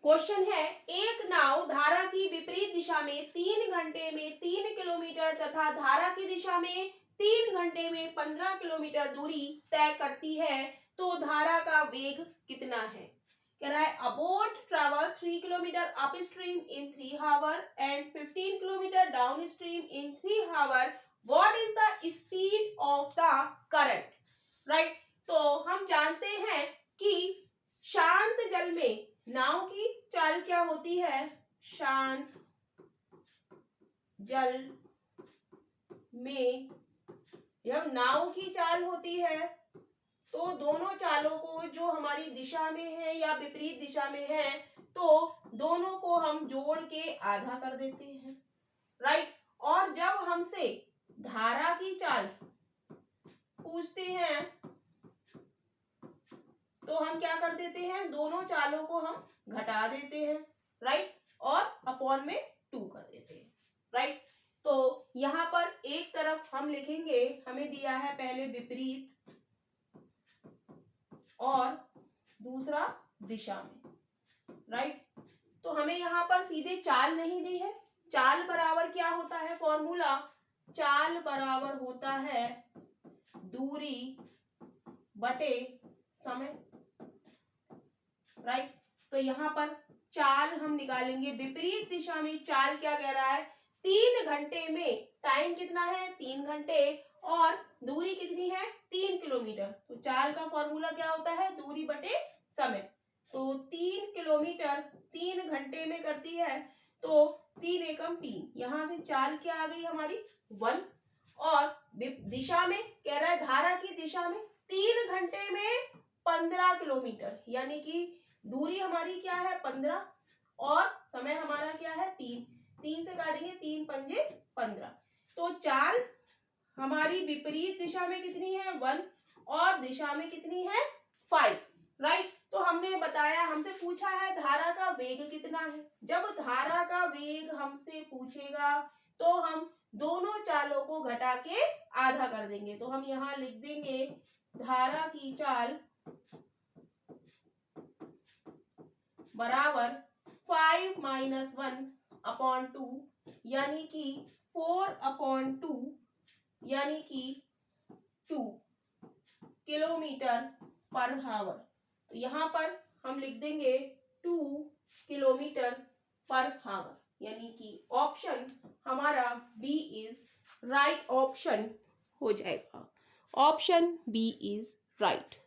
Question है, एक नाव धारा की विपरीत दिशा में 3 घंटे में 3 किलोमीटर तथा धारा की दिशा में 3 घंटे में 15 किलोमीटर दूरी तय करती है, तो धारा का वेग कितना है? कह रहा है, a boat travel 3 kilometre upstream in 3 hour and 15 kilometre downstream in 3 hour, what is the speed of the current? Right, तो हम जानते हैं कि शांत जल में नाव की चाल क्या होती है? शांत जल में जब नाव की चाल होती है तो दोनों चालों को जो हमारी दिशा में है या विपरीत दिशा में है, तो दोनों को हम जोड़ के आधा कर देते हैं। राइट, और जब हमसे धारा की चाल पूछते हैं तो हम क्या कर देते हैं? दोनों चालों को हम घटा देते हैं। राइट, और अपॉन में 2 कर देते हैं। राइट, तो यहां पर एक तरफ हम लिखेंगे, हमें दिया है पहले विपरीत और दूसरा दिशा में। राइट, तो हमें यहां पर सीधे चाल नहीं दी है। चाल बराबर क्या होता है? फॉर्मूला, चाल बराबर होता है दूरी बटे समय। राइट, तो यहां पर चाल हम निकालेंगे, विपरीत दिशा में चाल क्या कह रहा है? 3 घंटे में, टाइम कितना है? 3 घंटे, और दूरी कितनी है? 3 किलोमीटर। तो चाल का फॉर्मूला क्या होता है? दूरी बटे समय। तो 3 किलोमीटर 3 घंटे में करती है, तो 3 एकम 3, यहां से चाल क्या आ गई हमारी? 1। और दिशा में कह रहा है, धारा की दिशा में 3 घंटे में 15 किलोमीटर, यानी कि दूरी हमारी क्या है? 15, और समय हमारा क्या है? 3। 3 से काटेंगे, 3 पंजे 15। तो चाल हमारी विपरीत दिशा में कितनी है? 1, और दिशा में कितनी है? 5। राइट, तो हमने बताया, हमसे पूछा है धारा का वेग कितना है। जब धारा का वेग हमसे पूछेगा तो हम दोनों चालों को घटा के आधा कर देंगे। तो हम यहां लिख देंगे, धारा की चाल बराबर 5 - 1/2, यानी कि 4/2, यानी कि 2 किलोमीटर पर आवर। तो यहां पर हम लिख देंगे 2 किलोमीटर पर आवर, यानी कि ऑप्शन हमारा बी इज राइट ऑप्शन हो जाएगा। Option B is right.